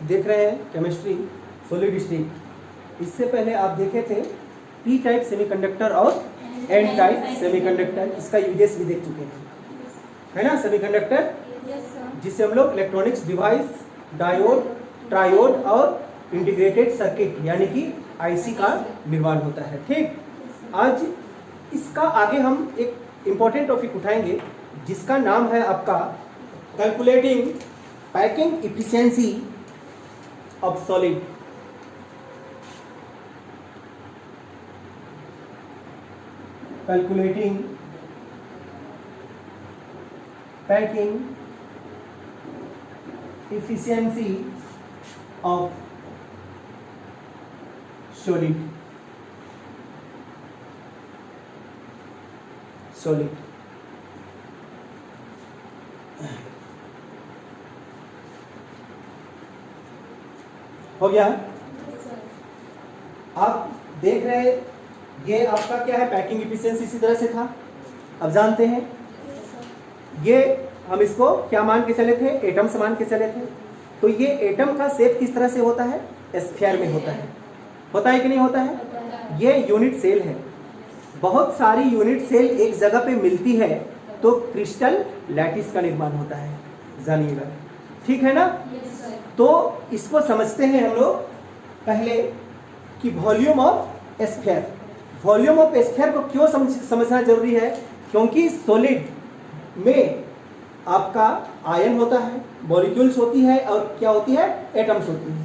देख रहे हैं केमिस्ट्री सॉलिड स्टेट। इससे पहले आप देखे थे पी टाइप सेमीकंडक्टर और एन टाइप सेमीकंडक्टर, इसका यूजेस भी देख चुके हैं, है ना। सेमीकंडक्टर जिससे हम लोग इलेक्ट्रॉनिक्स डिवाइस, डायोड, ट्रायोड और इंटीग्रेटेड सर्किट यानी कि आईसी का निर्माण होता है। ठीक, आज इसका आगे हम एक इम्पॉर्टेंट टॉपिक उठाएंगे जिसका नाम है आपका calculating packing efficiency of solid. Calculating packing efficiency of solid। हो गया। आप देख रहे ये आपका क्या है, पैकिंग इफिशिएंसी इसी तरह से था। अब जानते हैं ये हम इसको क्या मान के चले थे, एटम्स मान के चले थे। तो ये एटम का शेप किस तरह से होता है, स्फीयर में होता है कि नहीं होता है। ये यूनिट सेल है, बहुत सारी यूनिट सेल एक जगह पे मिलती है तो क्रिस्टल लैटिस का निर्माण होता है, जानिएगा। ठीक है ना। तो इसको समझते हैं हम लोग पहले कि volume of sphere. Volume of sphere को क्यों समझना जरूरी है, क्योंकि सॉलिड में आपका आयन होता है, मॉलिक्यूल्स होती है और क्या होती है, एटम्स होती है।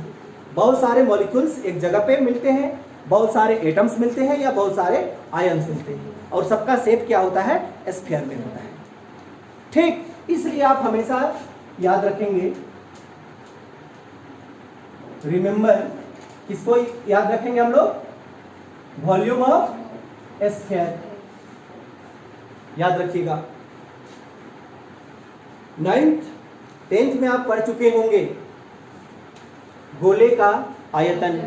बहुत सारे मॉलिक्यूल्स एक जगह पे मिलते हैं, बहुत सारे एटम्स मिलते हैं या बहुत सारे आयन्स मिलते हैं, और सबका शेप क्या होता है, स्फीयर में होता है। ठीक, इसलिए आप हमेशा याद रखेंगे, रिमेंबर, किसको याद रखेंगे हम लोग, वॉल्यूम ऑफ स्फीयर याद रखिएगा। 9th 10th में आप पढ़ चुके होंगे गोले का आयतन,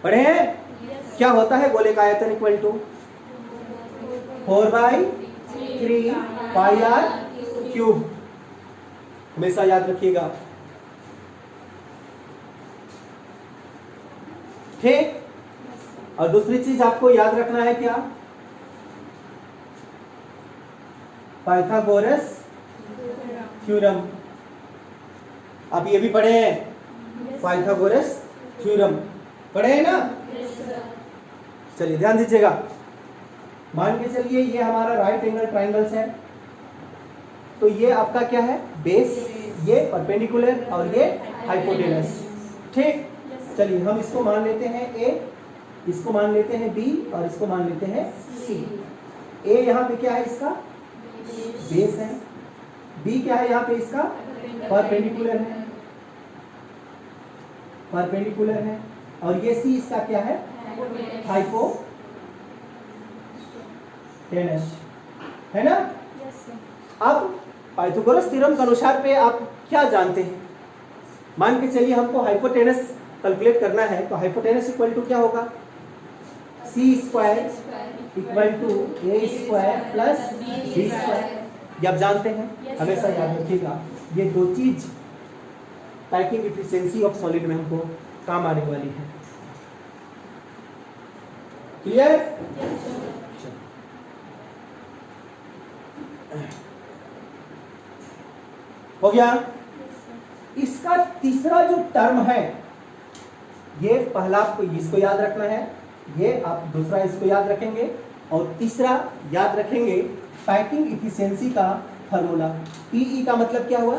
पढ़े हैं। क्या होता है गोले का आयतन, equal to 4/3 pi are cube, हमेशा याद रखिएगा। ठीक, और दूसरी चीज आपको याद रखना है क्या, पाइथागोरस थ्योरम। आप ये भी पढ़े हैं, पाइथागोरस थ्योरम पढ़े हैं ना। चलिए ध्यान दीजिएगा। मान के चलिए ये हमारा राइट एंगल ट्राइंगल्स है, तो ये आपका क्या है, बेस, ये परपेंडिकुलर और ये हाइपोटेनस। ठीक, चलिए हम इसको मान लेते हैं ए, इसको मान लेते हैं बी और इसको मान लेते हैं सी। ए यहाँ पे क्या है, इसका बेस है, बी क्या है यहाँ पे, इसका परपेंडिकुलर है, और ये सी इसका क्या है, हाइपोटेनस, है ना। अब पाइथागोरस थ्योरम के अनुसार पे आप क्या जानते हैं, मान के चलिए हमको हाइपोटेनस कैलकुलेट करना है, तो हाइपोटेनस इक्वल टू क्या होगा, C square equal to A square plus B square. ये आप जानते हैं, हमेशा याद रखिएगा। ये दो चीज पैकिंग इफिशिएंसी ऑफ सॉलिड में हमको काम आने वाली है। क्लियर। हो गया। इसका तीसरा जो टर्म है, ये पहला आपको इसको याद रखना है, ये आप दूसरा इसको याद रखेंगे, और तीसरा याद रखेंगे पैकिंग इफिशिएंसी का फार्मूला। पीई का मतलब क्या हुआ,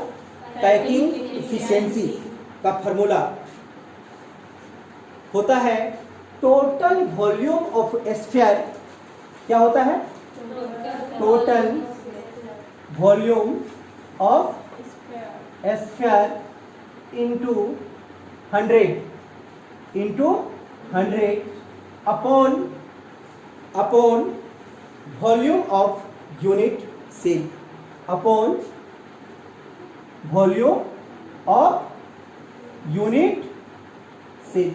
पैकिंग इफिशिएंसी का फार्मूला होता है टोटल वॉल्यूम ऑफ स्फीयर। क्या होता है, total volume of sphere into 100 upon volume of unit cell, upon volume of unit cell.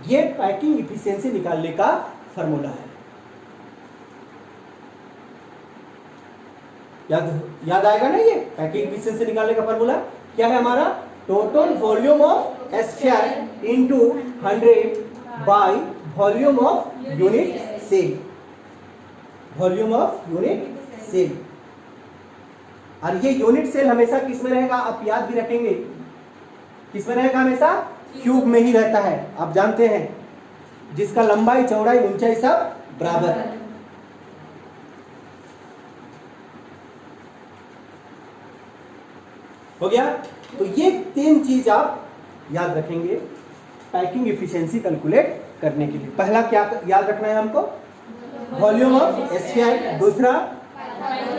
ये पैकिंग इफिशिएंसी निकालने का फॉर्मूला है। याद आएगा ना, ये पैकिंग इफिशिएंसी निकालने का फॉर्मूला क्या है हमारा, total volume of square into 100 by volume of unit cell, volume of unit cell. और ये यूनिट सेल हमेशा किस में रहेगा, आप याद भी रखेंगे, किस में रहेगा, हमेशा क्यूब में ही रहता है। आप जानते हैं जिसका लंबाई चौड़ाई ऊंचाई सब बराबर है। हो गया। तो ये 3 चीज आप याद रखेंगे पैकिंग इफिशिएंसी कैलकुलेट करने के लिए। पहला क्या याद रखना है हमको, वॉल्यूम ऑफ स्फीयर, दूसरा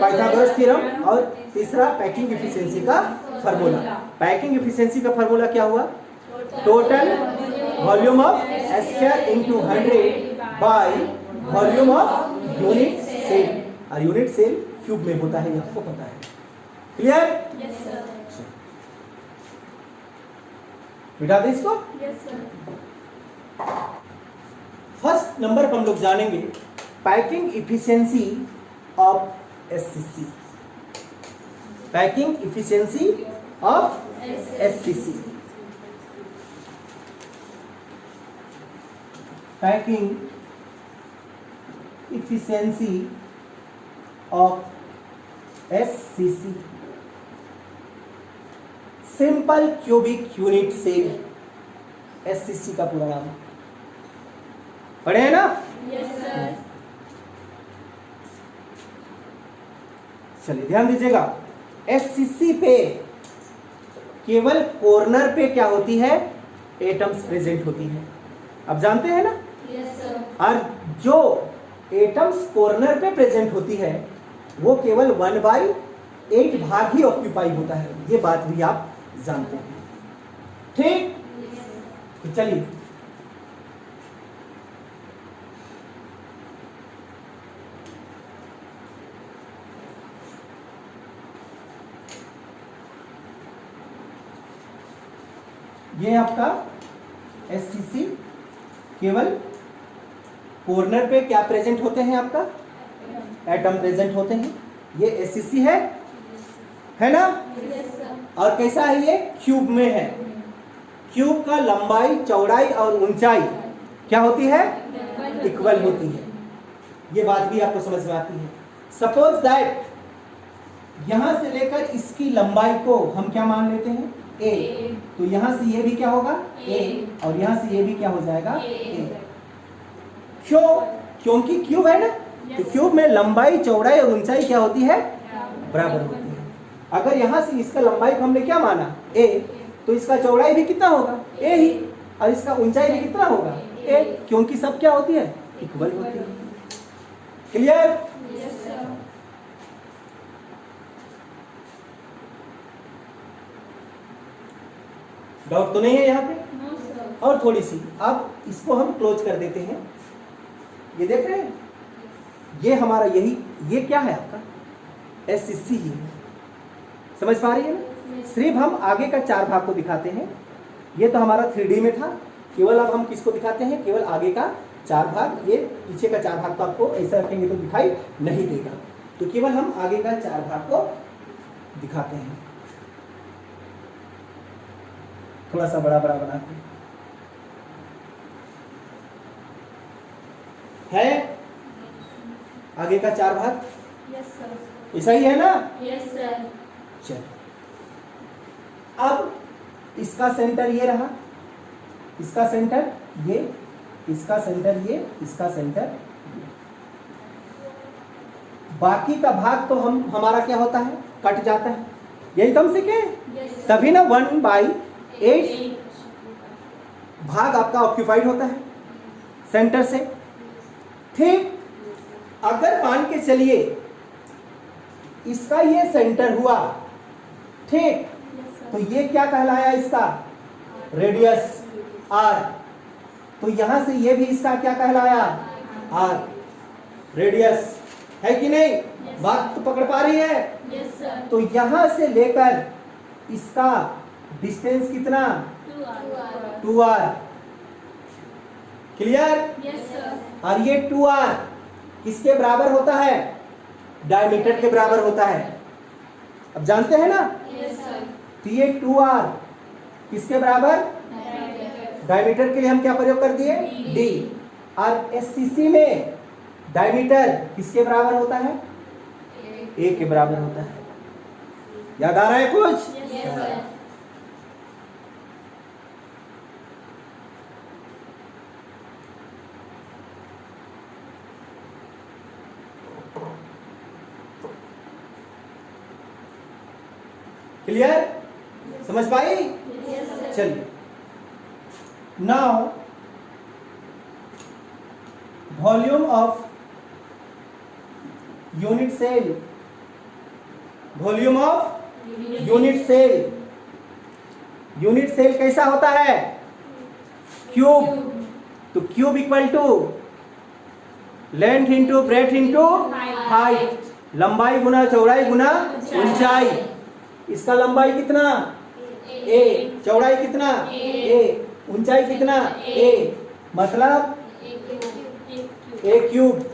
पाइथागोरस थ्योरम, और तीसरा पैकिंग इफिशिएंसी का फार्मूला। पैकिंग इफिशिएंसी का फार्मूला क्या हुआ, total volume of sphere into 100 by volume of unit cell. और यूनिट सेल क्यूब में होता है, आपको पता है। क्लियर? Yes sir. बिठा दे इसको। Yes sir. फर्स्ट नंबर पर हम लोग जानेंगे packing efficiency of SCC. Packing efficiency of SCC. Packing efficiency of SCC, simple cubic unit cell, SCC का पूरा नाम। पढ़े हैं ना? Yes sir. चलिए ध्यान दीजिएगा, एससीसी पे केवल कॉर्नर पे क्या होती है, एटम्स प्रेजेंट होती है। आप जानते हैं ना? Yes sir. और जो एटम्स कॉर्नर पे प्रेजेंट होती है वो केवल 1/8 भाग ही ऑक्यूपाई होता है। ये बात भी आप जानते हैं, ठीक? तो चलिए ये आपका एससीसी केवल कॉर्नर पे क्या प्रेजेंट होते हैं, आपका एटम प्रेजेंट होते हैं। ये एससीसी है ना? Yes sir. और कैसा है ये, क्यूब में है। क्यूब का लंबाई चौड़ाई और ऊंचाई क्या होती है, इक्वल होती है। ये बात भी आपको समझ में आती है। सपोज दैट यहां से लेकर इसकी लंबाई को हम क्या मान लेते हैं, ए। तो यहां से ये भी क्या होगा, ए, और यहां से ये भी क्या हो जाएगा, ए। क्यों? क्योंकि क्यूब है ना, तो क्यूब में लंबाई चौड़ाई और ऊंचाई क्या होती है, बराबर होती है। अगर यहां से इसका लंबाई को हमने क्या माना, ए, तो इसका चौड़ाई भी कितना होगा, ए ही, और इसका ऊंचाई भी कितना होगा, ए, क्योंकि सब क्या होती है, इक्वल होती है। क्लियर? Yes sir. डाउट तो नहीं है यहाँ पे? No sir. और थोड़ी सी, अब इसको हम क्लोज कर देते हैं। ये देख रहे हैं, ये हमारा यही, ये क्या है आपका एससीसी ही है। समझ पा रही है ना? सिर्फ हम आगे का 4 भाग को दिखाते हैं। ये तो हमारा 3D में था, केवल अब हम किसको दिखाते हैं, केवल आगे का 4 भाग। ये पीछे का 4 भाग तो आपको ऐसा रखेंगे तो दिखाई नहीं देगा, तो केवल हम आगे का 4 भाग को दिखाते हैं। थोड़ा सा बड़ा बड़ा बनाते हैं। है आगे का 4 भाग, यस सर। ऐसा ही है ना? Yes sir. चलो, अब इसका सेंटर ये रहा, इसका सेंटर ये, इसका सेंटर ये, इसका सेंटर ये। बाकी का भाग तो हमारा क्या होता है, कट जाता है। यही तो हम सीखे, यस। तभी ना 1/8 भाग आपका ऑक्यूपाइड होता है सेंटर से। ठीक, अगर मान के चलिए इसका ये सेंटर हुआ, ठीक, तो ये क्या कहलाया, इसका रेडियस आर। तो यहां से ये भी इसका क्या कहलाया, आर, रेडियस, है कि नहीं? बात तो पकड़ पा रही है? यस सर। तो यहां से लेकर इसका डिस्टेंस कितना, 2r। क्लियर? Yes sir. और ये 2r किसके बराबर होता है, डायमीटर के बराबर होता है। अब जानते हैं ना? यस सर। तो ये 2r किसके बराबर, डायमीटर के लिए हम क्या प्रयोग कर दिए? डी। और एससीसी में डायमीटर किसके बराबर होता है? ए के बराबर होता है। याद आ रहा है कुछ? Yes, sir. क्लियर? समझ पाई? Yes, sir. चलिए, now volume of unit cell, volume of unit cell, unit cell कैसा होता है? क्यूब। तो cube equal to length into breadth into height, लंबाई गुना चौड़ाई गुना ऊंचाई। इसका लंबाई कितना? ए। चौड़ाई कितना? ए। ऊंचाई कितना? ए। मतलब ए क्यूब।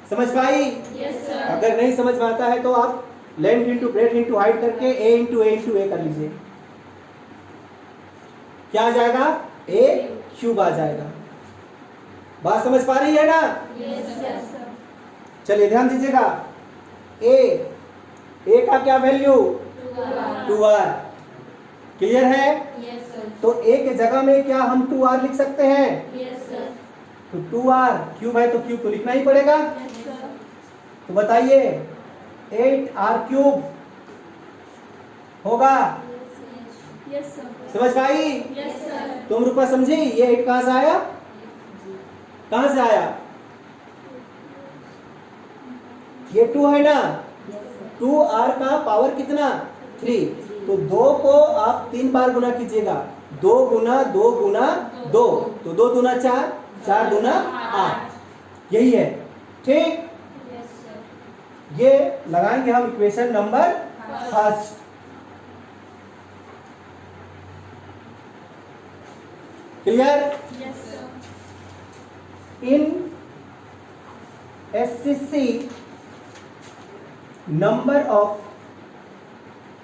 समझ पाई? Yes, sir. अगर नहीं समझ में आता है तो आप length into breadth into height करके ए इंटू ए कर लीजिए। क्या आ जाएगा? ए क्यूब आ जाएगा। बात समझ पा रही है ना? Yes, sir. चलिए ध्यान दीजिएगा। ए का क्या वैल्यू? 2r। क्लियर है? Yes, sir. तो ए के जगह में क्या हम 2r लिख सकते हैं? Yes, sir. तो 2r क्यूब है तो क्यूब तो लिखना ही पड़ेगा। Yes, sir. तो बताइए 8r क्यूब होगा। Yes, sir. समझ पाई? Yes, sir. तुम रूपा समझी? ये 8 कहां से आया? कहां से आया? ये 2 है ना? 2r का पावर कितना? 3। तो 2 को आप 3 बार गुना कीजिएगा। 2 गुना 2 गुना 2, तो 2 दूना 4, 4 दूना 8। यही है, ठीक? Yes, sir. ये लगाएंगे हम equation number first. Clear? Yes, sir. In SCC number of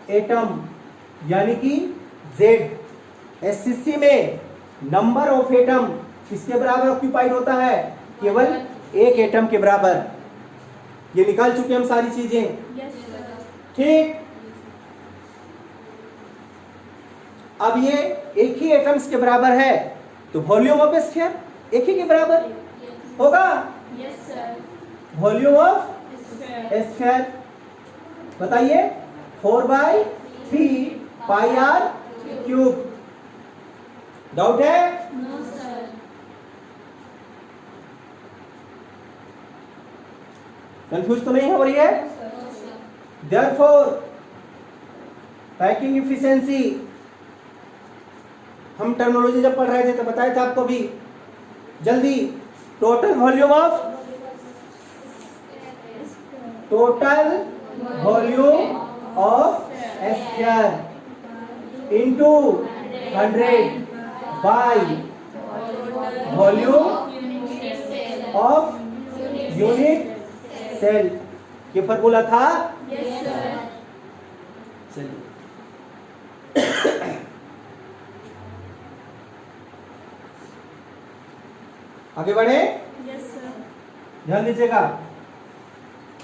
atom, यानी कि Z एससीसी में नंबर ऑफ एटम किसके बराबर ऑक्यूपाइड होता है? केवल एक एटम के बराबर। ये निकाल चुके हम सारी चीजें, Yes, sir. ठीक? अब ये एक ही एटम्स के बराबर है तो वॉल्यूम ऑफ स्फीयर एक ही के बराबर होगा। Yes, sir. Volume of Sir. Sphere बताइए 4/3 पाई आर क्यूब। डाउट है? No, sir. कंफ्यूज तो नहीं हो रही है? No, sir. Therefore packing efficiency, हम टर्मिनोलॉजी जब पढ़ रहे थे तो बताया था आपको भी। जल्दी, total volume of sphere into 100 by volume of unit cell. ये फॉर्मूला था। Yes, sir. चलिए आगे बढ़े, Yes, sir. ध्यान दीजिएगा।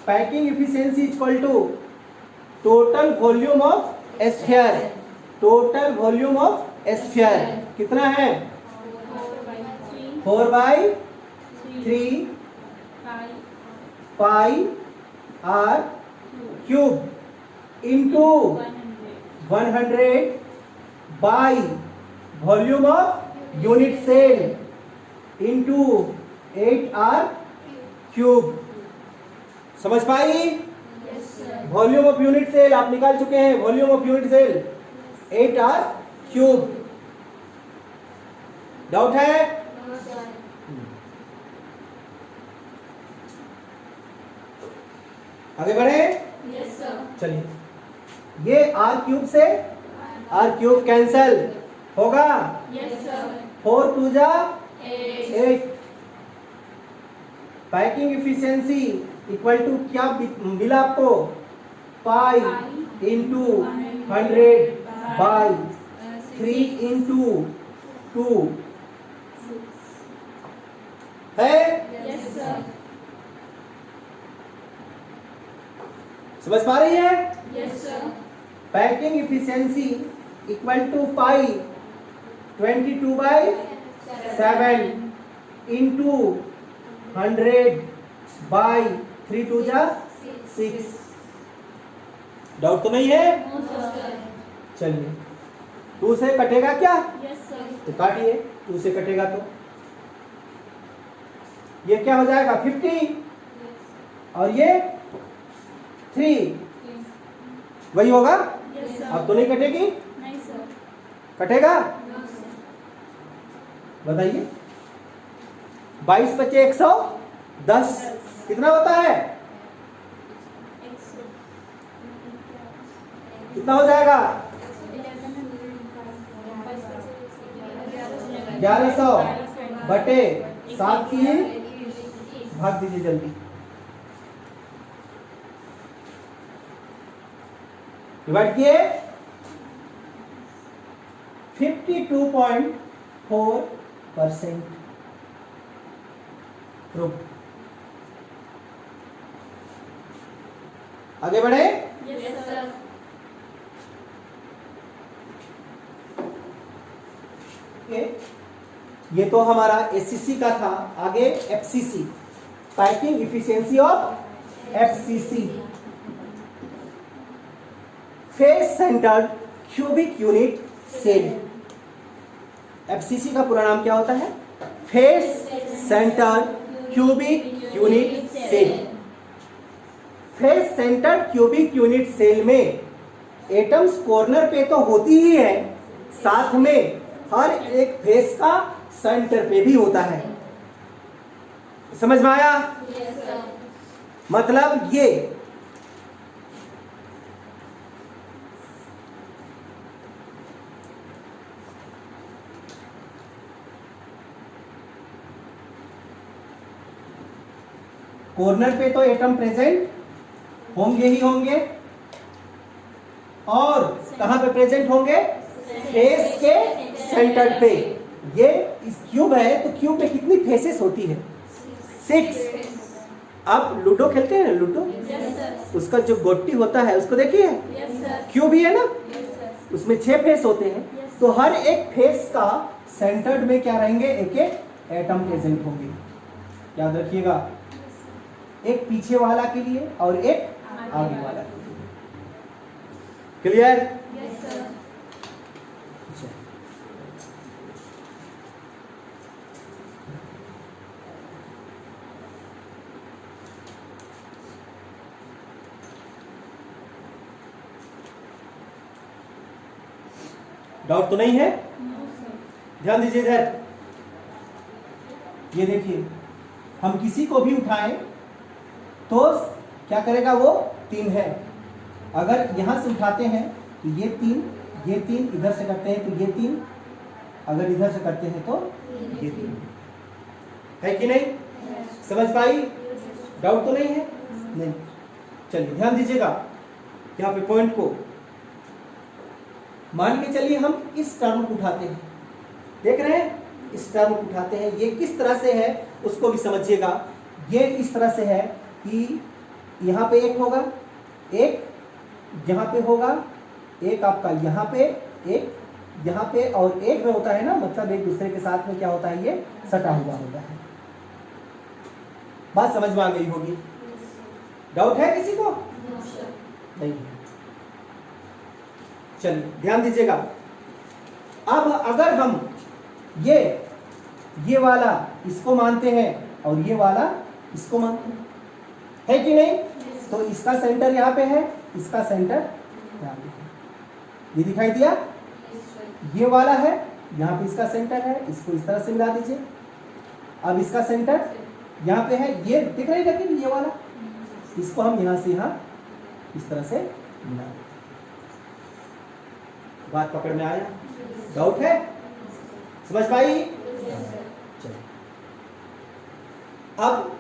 Packing efficiency equal to total volume of sphere. Total volume of sphere कितना है? 4/3 pi are cube into 100 by volume of unit cell into 8r cube. समझ पाई? Yes, sir. Volume of unit cell आप निकाल चुके हैं। Volume of unit cell 8r cube. Doubt है? No, sir. आगे बढ़े, Yes, sir. चलिए ये r क्यूब से r क्यूब कैंसल होगा। Yes, sir. 4 2 जा 8. 8। पैकिंग इफिशिएंसी इक्वल टू क्या मिला आपको? पाई इंटू 100 बाई 3 इंटू 2 है? Yes, sir. समझ पा रही है? Yes, sir. Packing efficiency equal to pi 22/7 into 100/3 2 जा 6। डाउट तो नहीं है? No, sir. चलिए 2 से कटेगा क्या? Yes, sir. तो काटिए, 2 से कटेगा तो ये क्या हो जाएगा 50 और ये 3 वही होगा। Yes, sir. अब तो नहीं कटेगी? नहीं, sir. कटेगा? No, sir. बताइए 22 × 5 = 110 कितना होता है? कितना हो जाएगा? 1100 बटे 7 की भाग दीजिए जल्दी। डिवाइड किए 52.4% प्रूफ। आगे बढ़े। Yes, sir. ये तो हमारा एससीसी का था। आगे FCC, packing efficiency of FCC, face centred cubic unit cell. FCC का पूरा नाम क्या होता है? Face centred cubic unit cell. Face centred cubic unit cell में एटम्स कॉर्नर पे तो होती ही है, साथ में हर एक फेस का सेंटर पे भी होता है। समझ में आया? Yes, sir. मतलब ये कॉर्नर पे तो एटम प्रेजेंट होंगे ही होंगे, और कहां पे प्रेजेंट होंगे? फेस के सेंटर पे। ये इस क्यूब है तो क्यूब में कितनी फेसेस होती है? 6। आप लूडो खेलते हैं ना, लूडो, Yes, sir. उसका जो गोटी होता है उसको देखिए, Yes, sir. क्यूब ही है ना, Yes, sir. उसमें 6 फेस होते हैं। तो हर एक फेस का सेंटर्ड में क्या रहेंगे? एक एक एटम प्रेजेंट होंगे। याद रखिएगा, एक पीछे वाला के लिए और एक आगे वाला के लिए। क्लियर? Yes, sir. डाउट तो नहीं है? No, sir. ध्यान दीजिए इधर, ये देखिए, हम किसी को भी उठाएं तो क्या करेगा? वो 3 है। अगर यहां से उठाते हैं तो ये 3, इधर से करते हैं तो ये 3, अगर इधर से करते हैं तो ये 3 है कि नहीं? समझ पाई? डाउट तो नहीं है? नहीं। चलिए ध्यान दीजिएगा यहाँ पे पॉइंट को। मान के चलिए हम इस टर्म को उठाते हैं, देख रहे हैं? इस टर्म को उठाते हैं, ये किस तरह से है उसको भी समझिएगा। ये इस तरह से है कि यहाँ पे एक होगा, एक यहाँ पे होगा, एक आपका यहाँ पे, एक यहाँ पे, और एक में होता है ना, मतलब एक दूसरे के साथ में क्या होता है? ये सटा हुआ होता है। बात समझ में आ गई होगी। डाउट है किसी को? No, sir. नहीं। चलिए ध्यान दीजिएगा। अब अगर हम ये वाला इसको मानते हैं और ये वाला इसको मानते हैं, है कि नहीं? तो इसका सेंटर यहाँ पे है, इसका सेंटर यहाँ पे है। ये दिखाई दिया? Yes, sir. ये वाला है, यहाँ पे इसका सेंटर है, इसको इस तरह से मिला दीजिए। अब इसका सेंटर यहाँ पे है, ये दिख रही है लेकिन ये वाला, इसको हम यहाँ से यहाँ इस तरह से मिला देते। बात पकड़ में आया? डाउट है? समझ पाई? Yes, sir. चलिए, अब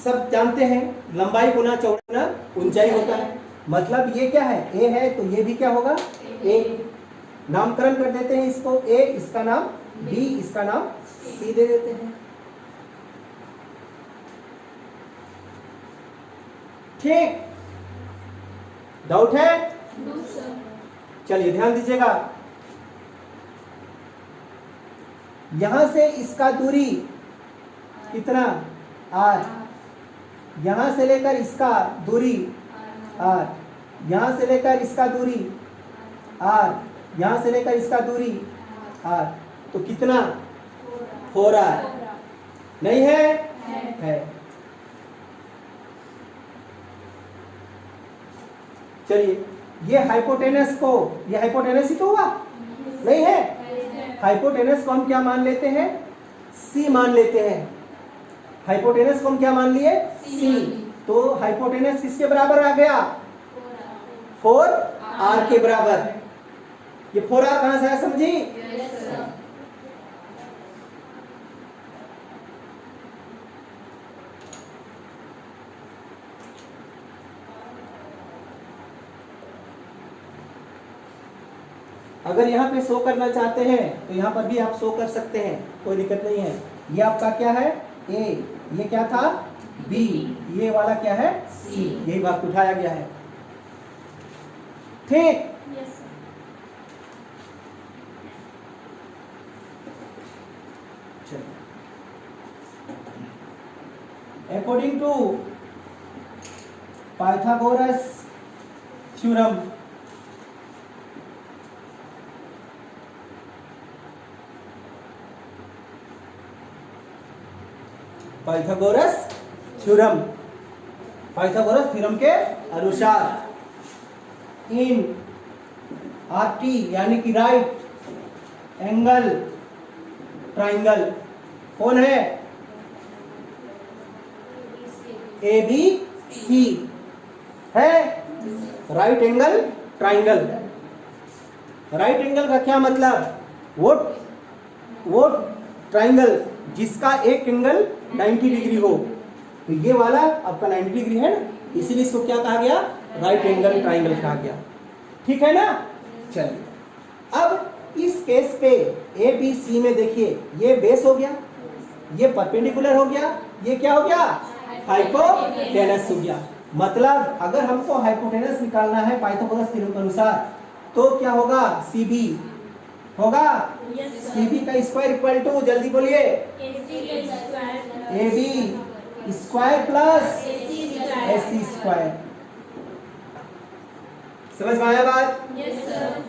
सब जानते हैं लंबाई गुना चौड़ाई गुना ऊंचाई होता है। मतलब ये क्या है? ए है तो ये भी क्या होगा? ए। नामकरण कर देते हैं इसको, ए इसका नाम बी, इसका नाम सी दे देते हैं। ठीक, डाउट है? No sir. चलिए ध्यान दीजिएगा, यहां से इसका दूरी कितना r, यहां से लेकर इसका दूरी r, यहां से लेकर इसका दूरी r, यहां से लेकर इसका दूरी r, तो कितना 4r नहीं है? है। चलिए ये हाइपोटेनस को, ये हाइपोटेनस ही तो हुआ नहीं है? हाइपोटेनस को हम क्या मान लेते हैं? C मान लेते हैं। हाइपोटेनस को हम क्या मान लिए? C। तो हाइपोटेनस किसके बराबर आ गया? 4r के बराबर। ये 4r कहां से आया समझी? Yes sir. अगर यहाँ पे शो करना चाहते हैं तो यहाँ पर भी आप शो कर सकते हैं, कोई दिक्कत नहीं है। ये आपका क्या है? A, ये क्या था? B, ये वाला क्या है? C, यही बात उठाया गया है। ठीक, yes sir. According to Pythagoras theorem, Pythagoras theorem, Pythagoras theorem के अनुसार इन RT यानी कि राइट एंगल ट्राइंगल कौन है? ABC है, right angle triangle. Right angle का क्या मतलब? वो ट्राइंगल जिसका एक एंगल 90 डिग्री हो। तो ये वाला आपका 90 डिग्री है ना, इसीलिए इसको क्या कहा गया? राइट एंगल ट्राइंगल कहा गया। ठीक है ना? चलिए अब इस केस पे ABC में देखिए, ये बेस हो गया, ये परपेंडिकुलर हो गया, ये क्या हो गया? हाइपोटेनस हो गया। मतलब अगर हमको हाइपोटेनस निकालना है पाइथागोरस थ्योरम के अनुसार तो क्या होगा? CB होगा। CB का स्क्वायर इक्वल टू, जल्दी बोलिए, AB square plus AC square. समझ में आया बात? Yes sir.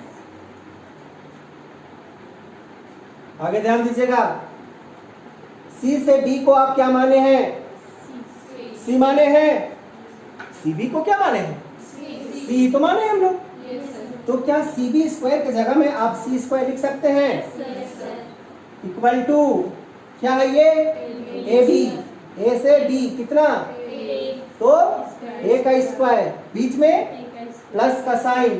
आगे ध्यान दीजिएगा, C से B को आप क्या माने हैं? C माने हैं। CB को क्या माने हैं? C तो माने हम लोग। तो क्या CB स्क्वायर की जगह में आप C स्क्वायर लिख सकते हैं? इक्वल टू क्या है ये? AB, A से B कितना? तो A का स्क्वायर, बीच में प्लस का साइन,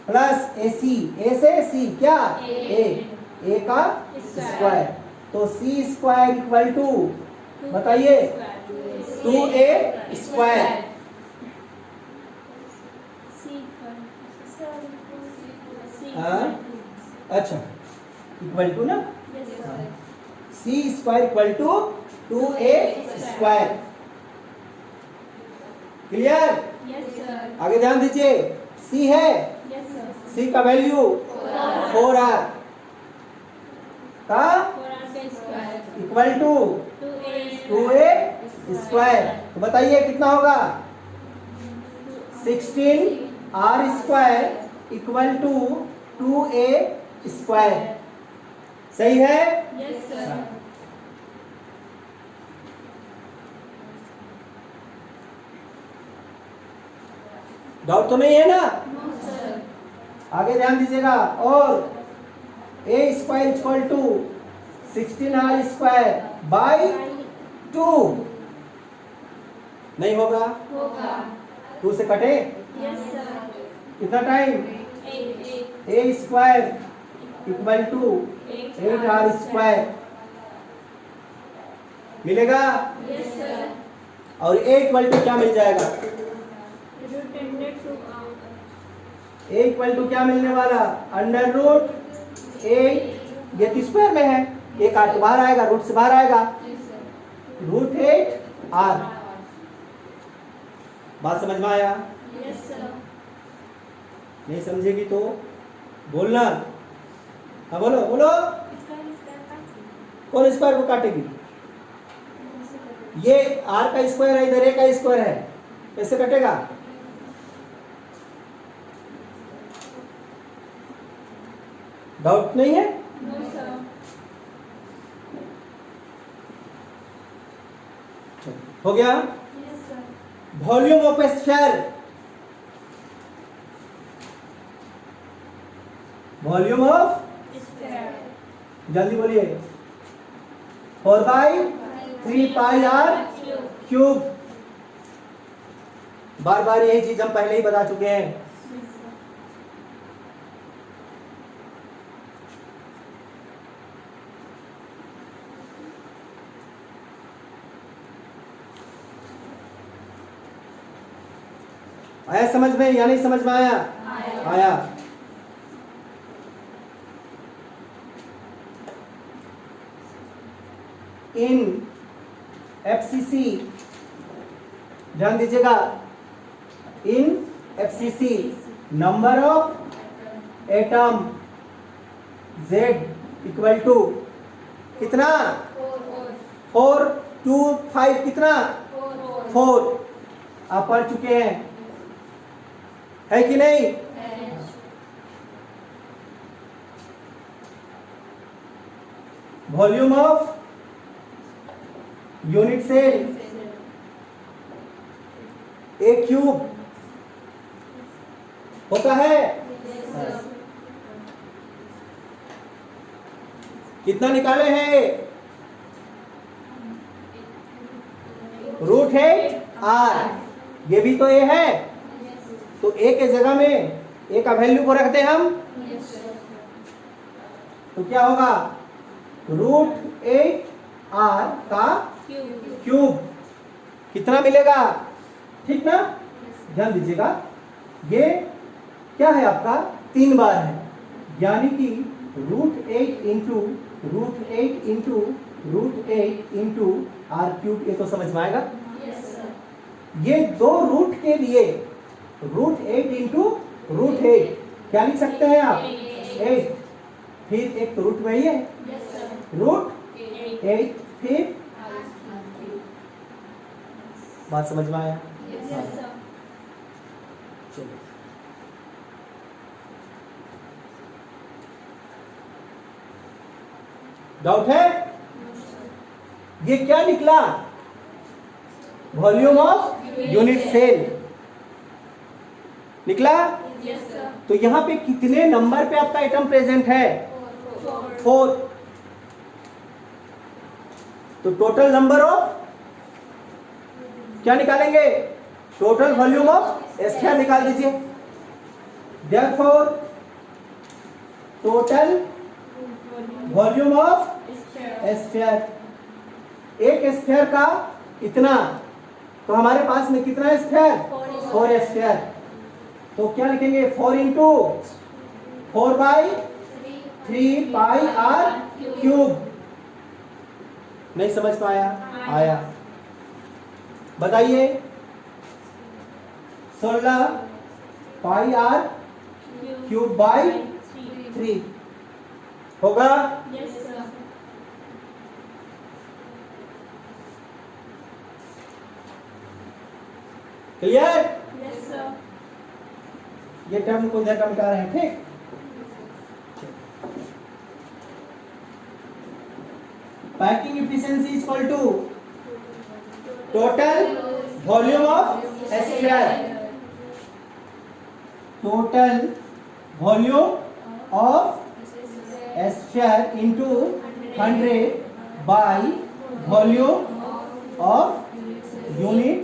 प्लस AC, A से C क्या? A का स्क्वायर। तो C स्क्वायर इक्वल टू, बताइए, 2A स्क्वायर। हाँ अच्छा, इक्वल टू ना, C square equal to 2A square. Clear? आगे ध्यान दीजिए, C है, C का वैल्यू 4R का इक्वल टू 2A स्क्वायर। तो बताइए कितना होगा? 16R square equal to 2A square. सही है? डाउट तो नहीं है ना? आगे ध्यान दीजिएगा, और A square equal to 16R square by 2 नहीं होगा? 2 से कटे कितना time? A square equal to 8R square मिलेगा। और A इक्वल टू क्या मिल जाएगा? A इक्वल टू क्या मिलने वाला? अंडर रूट 8, ये तो स्क्वायर में है, एक आठ बाहर आएगा, रूट से बाहर आएगा, रूट 8R। बात समझ में आया? Yes, sir. नहीं समझेगी तो बोलना। हाँ बोलो बोलो। कौन स्क्वायर को काटेगी? ये आर का स्क्वायर है, इधर ए का स्क्वायर है, कैसे कटेगा? डाउट नहीं है? No, sir. हो गया? Yes, sir. Volume of A sphere, volume of, Square. जल्दी बोलिए, 4/3πr क्यूब। बार बार यही चीज हम पहले ही बता चुके हैं। Yes, sir. आया समझ में या नहीं समझ में आया? आया. आया। इन एफसीसी, ध्यान दीजिएगा, in FCC number of atom Z equal to कितना? 4 2 5 कितना? 4। आप पढ़ चुके हैं, है कि नहीं? Volume of unit cell A cube होता है कितना निकाले हैं? रूट है आर, ये भी तो ए है, तो ए के जगह में ए का वैल्यू को रखते हैं हम, तो क्या होगा? रूट 8 आर का क्यूब कितना मिलेगा? ठीक ना? ध्यान दीजिएगा, ये क्या है आपका? 3 बार है, यानी कि √8 into √8 into √8 into r cube. ये तो समझ में आएगा? ये 2 रूट के लिए √8 इंटू √8 क्या लिख सकते हैं आप? 8। फिर एक तो रूट वही है, √8, फिर बात समझ में आया? चलो, डाउट है? ये क्या निकला? वॉल्यूम ऑफ यूनिट सेल निकला। तो यहां पे कितने नंबर पे आपका एटम प्रेजेंट है? 4। तो टोटल नंबर ऑफ क्या निकालेंगे? टोटल वॉल्यूम ऑफ स्फीयर निकाल दीजिए। Therefore total volume of sphere, एक स्फीयर का इतना, तो हमारे पास में कितना स्फीयर? 4 स्फीयर। तो क्या लिखेंगे? 4 इंटू 4/3πr क्यूब। नहीं समझ पाया? आया। बताइए, 16πr क्यूब बाई 3 होगा? क्लियर? ये टर्म को इधर का मिटा रहे हैं, ठीक? Packing efficiency equal to total volume of sphere, total volume of sphere into 100 by volume of unit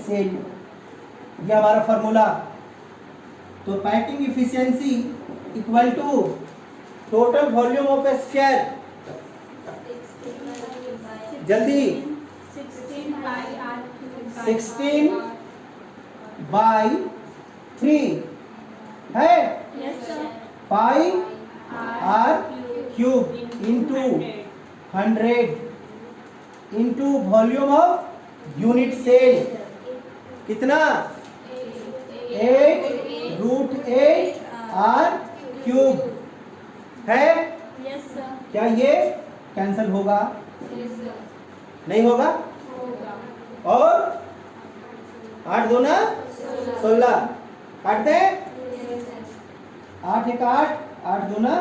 cell. ये हमारा फॉर्मूला। तो packing efficiency equal to total volume of sphere, जल्दी 16/3 है, pi are cube into 100 into volume of unit cell. कितना 8√8r³ है। Yes, sir. क्या ये cancel होगा? Yes, sir. नहीं होगा। होगा. और 8 दूना 16 काटते हैं। Yes, sir. 8 एक 8, 8 दूना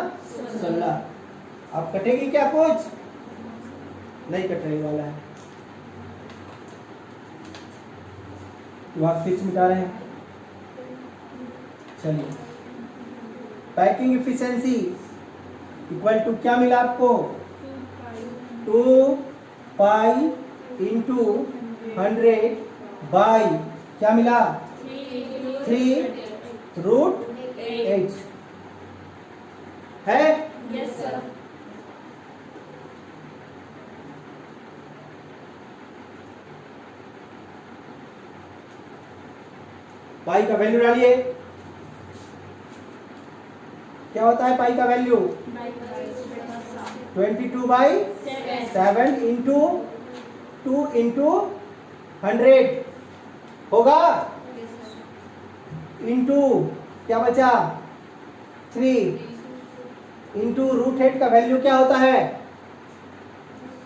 16। अब कटेगी क्या कुछ? नहीं कटने वाला है, तो आप फिक्स मिटा रहे हैं। चलिए, पैकिंग इफिशिएंसी इक्वल टू क्या मिला आपको? 2 पाई इंटू 100 बाई क्या मिला? 3√8 है। Yes, sir. पाई का वैल्यू डालिए। क्या होता है पाई का वैल्यू? 22/7 इंटू 2 इंटू 100 होगा। इंटू क्या बचा? 3 इंटू √8 का वैल्यू क्या होता है?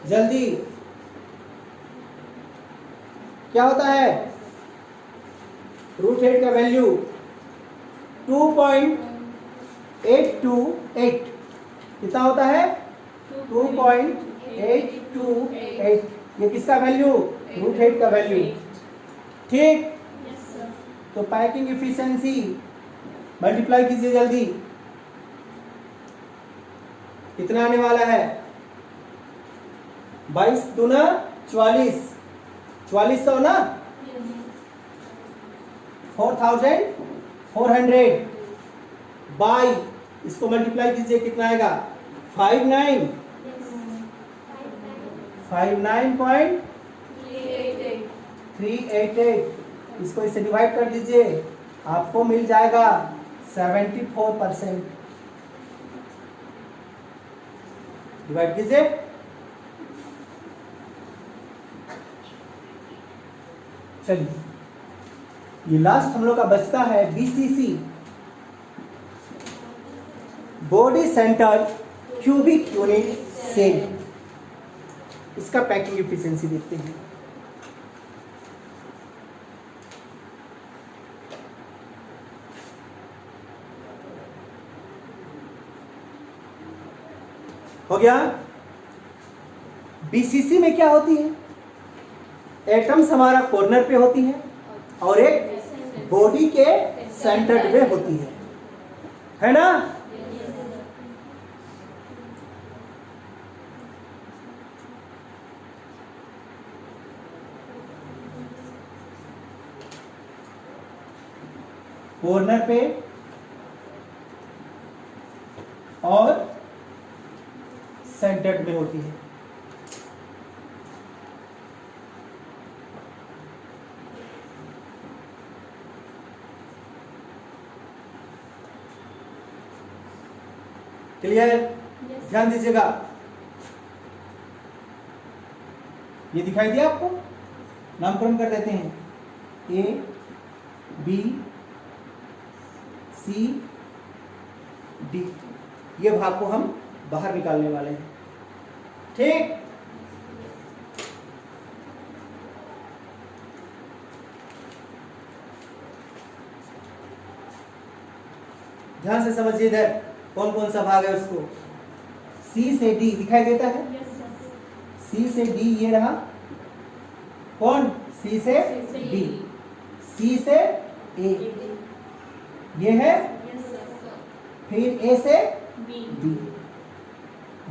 जल्दी क्या होता है? √8 का वैल्यू 2.828 कितना होता है? 2.828। ये किसका वैल्यू? √8 का वैल्यू। ठीक, Yes, sir. तो पैकिंग इफिशिएंसी मल्टीप्लाई कीजिए जल्दी। कितना आने वाला है? 22 दूना 44, 4400 ना, 4400 बाई इसको मल्टीप्लाई कीजिए, कितना आएगा? 59.388। इसको इससे डिवाइड कर दीजिए, आपको मिल जाएगा 74%। डिवाइड कीजिए। चलिए, ये लास्ट हम लोग का बचता है BCC, body centre cubic unit cell. इसका पैकिंग एफिशिएंसी देखते हैं। हो गया। BCC में क्या होती है? एटम्स हमारा कॉर्नर पे होती है और एक बॉडी के सेंटर पे होती है ना? कॉर्नर पे और सेंटर में होती है। क्लियर? ध्यान दीजिएगा। ये दिखाई दिया आपको? नामकरण कर देते हैं। A, B, C, D। ये भाग को हम बाहर निकालने वाले हैं। ठीक, ध्यान से समझिए। इधर कौन कौन सा भाग है उसको। C से D दिखाई देता है। Yes, sir. C से D ये रहा। कौन? C से D, C से A ये है। Yes, sir. फिर A से B. B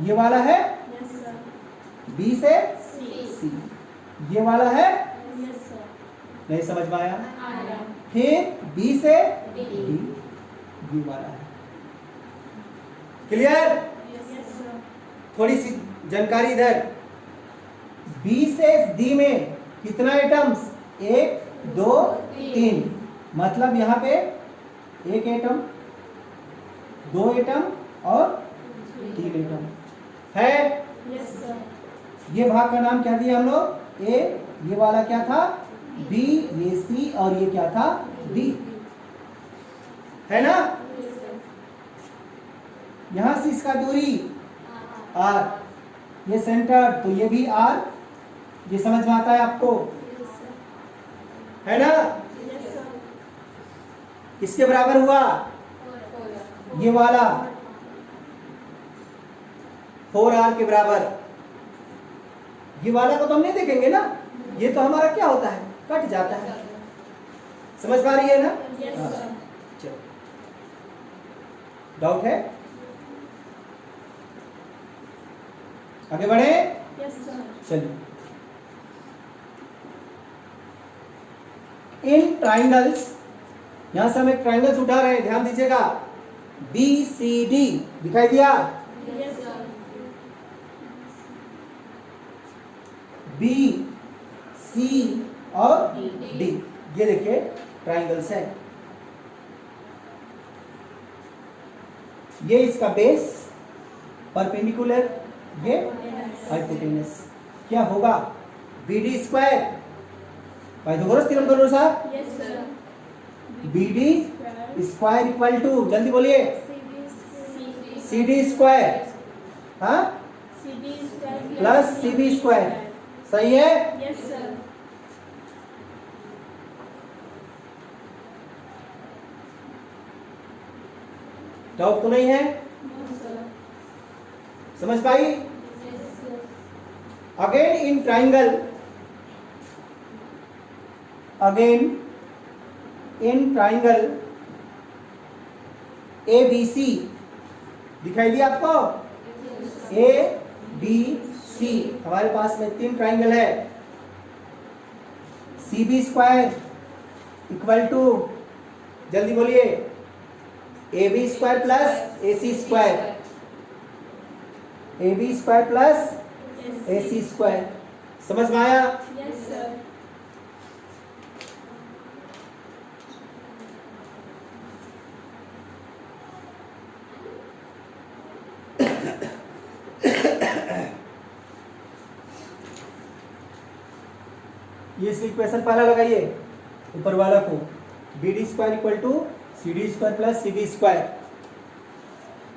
ये वाला है। Yes, sir. B से C. C ये वाला है। Yes, sir. नहीं समझ में आया? आया. फिर B से D. D ये वाला है। क्लियर? Yes, sir. थोड़ी सी जानकारी इधर। B से D में कितना एटम्स? 1, 2, 3। मतलब यहाँ पे 1 एटम, 2 एटम और 3 एटम है। Yes, sir. ये भाग का नाम क्या दिया हम लोग? A। ये वाला क्या था? बी, ये सी और ये क्या था डी, है ना। यहां से इसका दूरी आर, ये सेंटर तो ये भी आर, ये समझ में आता है आपको, है ना। किसके बराबर हुआ ये वाला 4r के बराबर। ये वाला को तो हम नहीं देखेंगे ना, ये तो हमारा क्या होता है कट जाता है, समझ पा रही है ना। चलो डाउट है, आगे बढ़े। चलिए, इन ट्राइंगल्स, यहां से हम एक ट्राइंगल्स उठा रहे हैं, ध्यान दीजिएगा, बी सी डी दिखाई दिया, बी सी और डी, ये देखिए ट्राइंगल्स है। ये इसका बेस परपेंडिकुलर, ये हाइपोटेनस, क्या होगा B D square, Pythagoras theorem करो साहब, B D square equal to, जल्दी बोलिए, सी डी स्क्वायर, हाँ प्लस सी बी स्क्वायर, सही है। डाउट तो नहीं है, समझ पाई। Again in triangle, again in triangle A B C, दिखाई दिया आपको, ए बी सी, हमारे पास में 3 ट्राइंगल है, C B square equal to, जल्दी बोलिए, A B square plus A C square, A B square plus A C square, समझ में आया। ये इक्वेशन पहला लगाइए, ऊपर वाला को, B D square equal to C D square plus C B square.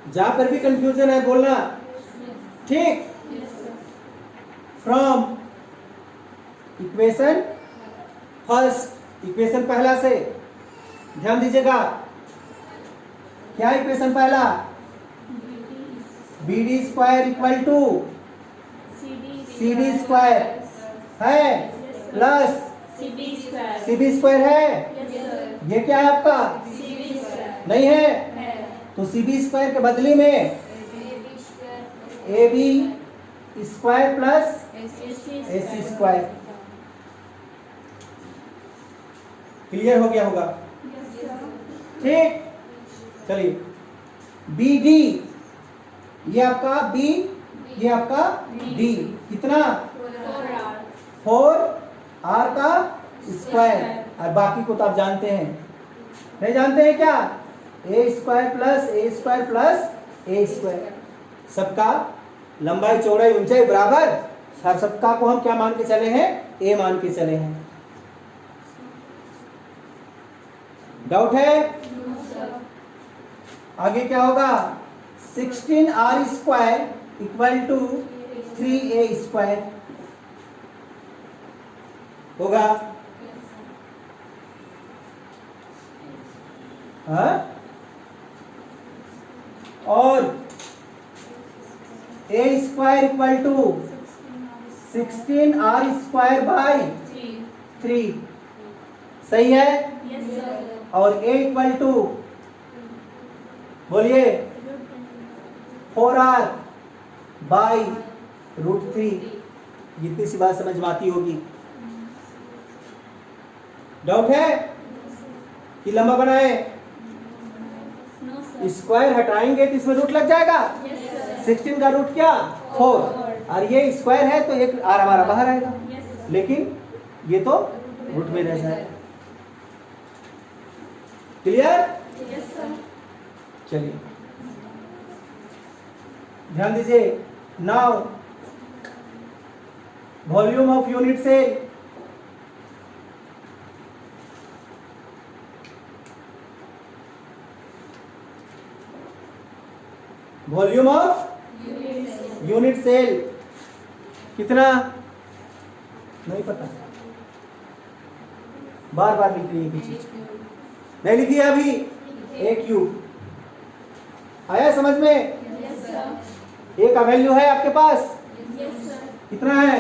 जहां पर भी कंफ्यूजन है बोलना, ठीक। फ्रॉम इक्वेशन फर्स्ट, इक्वेशन पहला से ध्यान दीजिएगा, क्या इक्वेशन पहला, B D square equal to C D square है प्लस सी बी स्क्वायर है, ये क्या है आपका, नहीं है, तो सी बी स्क्वायर के बदले में A B square plus A C square, clear हो गया होगा, ठीक। चलिए, बी डी, ये आपका बी, ये आपका डी, कितना 4 आर का स्क्वायर, और बाकी को तो आप जानते हैं, नहीं जानते हैं क्या, ए स्क्वायर प्लस ए स्क्वायर प्लस ए स्क्वायर, सबका लंबाई चौड़ाई ऊंचाई बराबर, सबका को हम क्या मान के चले हैं, ए मान के चले हैं। डाउट है, आगे क्या होगा, 16r square equal to 3a square होगा, हाँ, और a square equal to 16r square by 3, सही है। और a इक्वल टू, बोलिए, 4r बाई √3, इतनी सी बात समझ में आती होगी। डाउट है कि लंबा बनाए, स्क्वायर हटाएंगे तो इसमें रूट लग जाएगा, 16 का रूट क्या 4, और ये स्क्वायर है तो एक आर हमारा बाहर आएगा, लेकिन ये तो रूट में रह जाएगा, क्लियर। चलिए ध्यान दीजिए, now volume of unit cell, volume of unit cell कितना नहीं पता, बार बार लिख रही है चीज, नहीं लिखी है अभी। ए क्यूब आया समझ में? Yes sir. ए का वैल्यू है आपके पास यस सर। कितना है?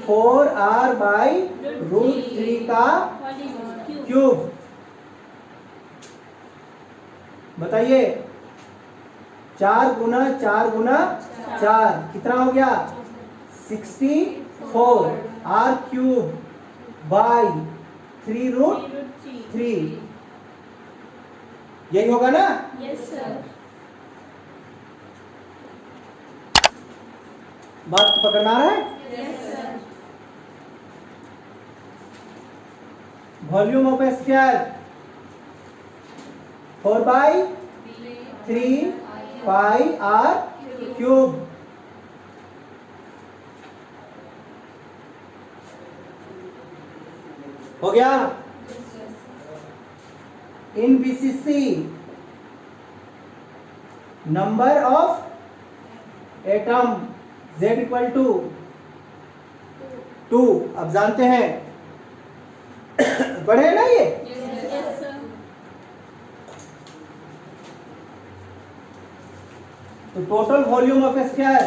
4r बाई रूट 3 का क्यूब। बताइए 4 गुना 4 गुना 4 कितना हो गया? 64 r क्यूब बाई 3 रूट 3, यही होगा ना? Yes sir. बात पकड़ना रहा है? Yes sir. Volume of sphere 4 by 3 pi r cube. हो गया? In BCC number of atom z equal to 2। अब जानते हैं पढ़े ना ये? यस सर। तो total volume of sphere,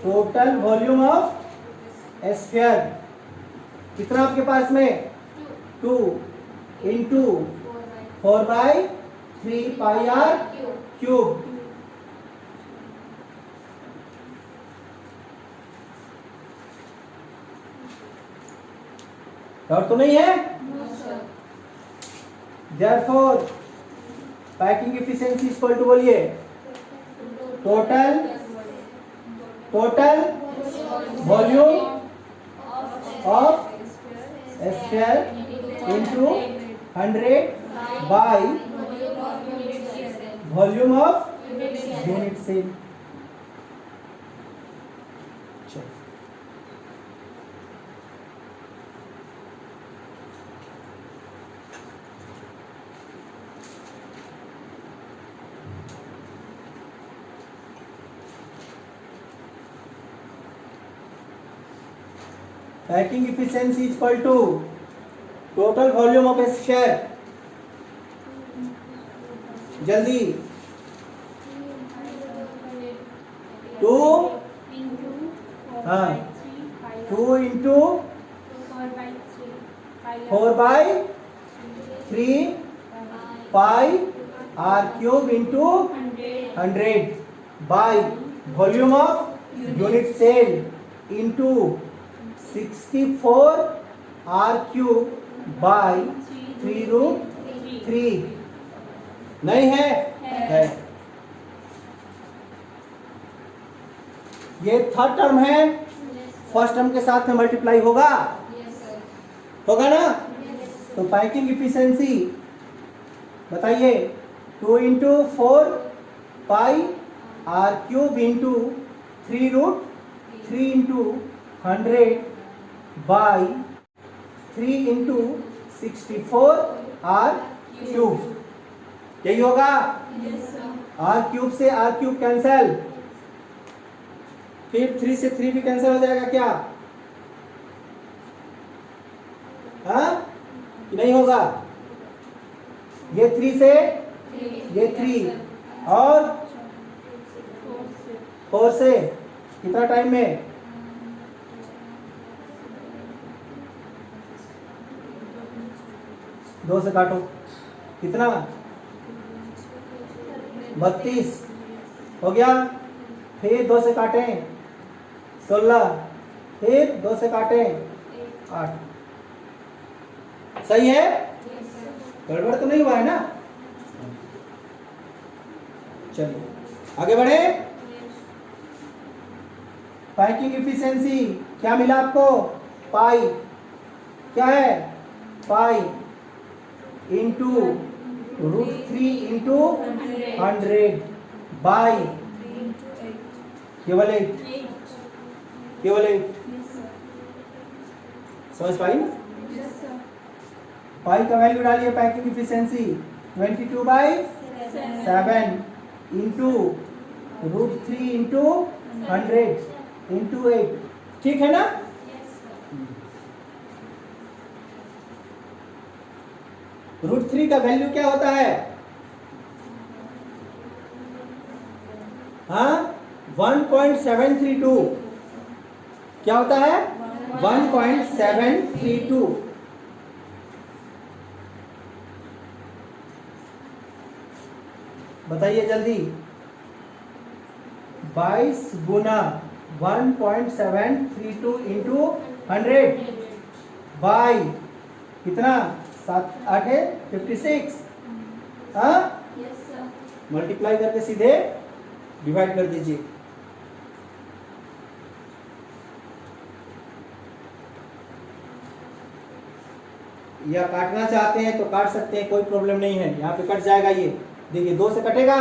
total volume of sphere कितना आपके पास में? 2 into 4 by 3 pi are cube. Doubt तो नहीं है? No sir. Therefore packing efficiency equal to बोलिए total volume of sphere into 100 by volume of unit cell. Packing efficiency equal to total volume of sphere, जल्दी 2 हाँ 2 into 4 by 3 pi are cube into 100 by volume of unit cell into 64 r cube by 3 root 3। नहीं है? है। ये third term है, first term के साथ में मल्टीप्लाई होगा, होगा ना? तो पैकिंग इफिशिएंसी बताइए 2 into 4 pi are cube into 3 root 3 into 100 by 3 into 64 r cube, यही होगा? आर क्यूब से आर क्यूब कैंसल, फिर 3 से 3 भी कैंसिल हो जाएगा क्या? हाँ कि नहीं होगा? ये 3 से ये 3 और 4 से कितना टाइम में? 2 से काटो कितना? 32 हो गया। फिर 2 से काटें 16, फिर 2 से काटें 8। सही है? गड़बड़ तो नहीं हुआ है ना? चलिए आगे बढ़े। पैकिंग इफिशिएंसी क्या मिला आपको? पाई क्या है? Pi into root 3 into 100 by केवल 8, केवल 8। समझ पाई ना? पाई का वैल्यू डालिए packing efficiency 22 by 7 into √3 into 100 into 8, ठीक है ना? √3 का वैल्यू क्या होता है? हाँ, 1.732 क्या होता है? 1.732। बताइए जल्दी। 22 गुना 1.732 इंटू 100 बाई कितना? 7 8 56। हाँ, मल्टीप्लाई करके सीधे डिवाइड कर दीजिए। या काटना चाहते हैं तो काट सकते हैं, कोई प्रॉब्लम नहीं है। यहाँ पे कट जाएगा, ये देखिए 2 से कटेगा,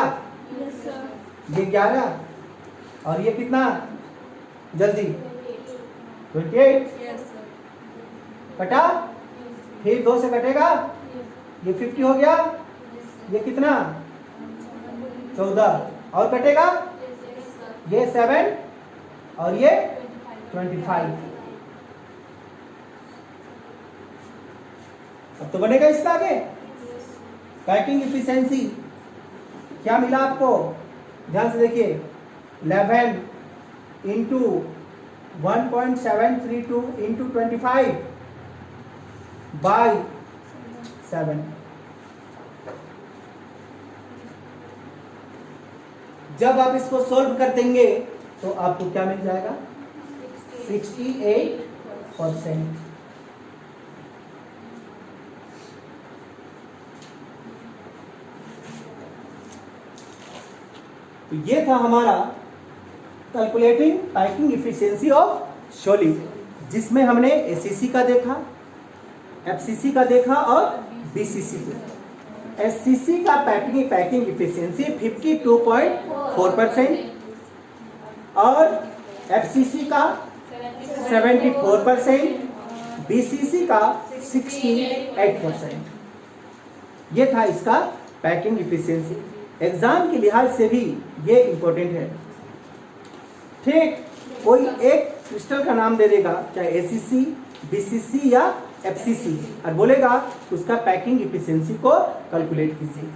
ये 11 और ये कितना? जल्दी 28 कटा, फिर 2 से कटेगा, ये 50 हो गया, ये कितना? 14 और कटेगा, ये 7 और ये 25। अब तो बनेगा इसका आगे। पैकिंग इफिशिएंसी क्या मिला आपको? ध्यान से देखिए, 11 इंटू 1.732 इंटू 25 बाई 7। जब आप इसको सोल्व कर देंगे तो आपको क्या मिल जाएगा? 68%। तो ये था हमारा कैलकुलेटिंग पैकिंग इफिशिएंसी ऑफ शोली, जिसमें हमने एसीसी का देखा, एफसीसी का देखा और बीसीसी का। एससीसी का पैकिंग इफिशिएंसी 52.4% और एफसीसी का 74%, बीसीसी का 68%। ये था इसका पैकिंग इफिशिएंसी। एग्जाम के लिहाज से भी ये इंपॉर्टेंट है। ठीक, कोई एक क्रिस्टल का नाम दे देगा, चाहे एसीसी, बीसीसी या एफसीसी, और बोलेगा उसका पैकिंग इफिशिएंसी को कैलकुलेट कीजिए।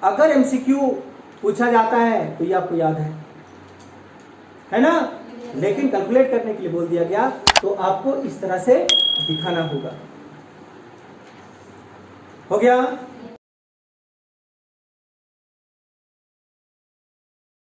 अगर एमसीक्यू पूछा जाता है तो ये आपको याद है ना? लेकिन कैलकुलेट करने के लिए बोल दिया गया तो आपको इस तरह से दिखाना होगा। हो गया?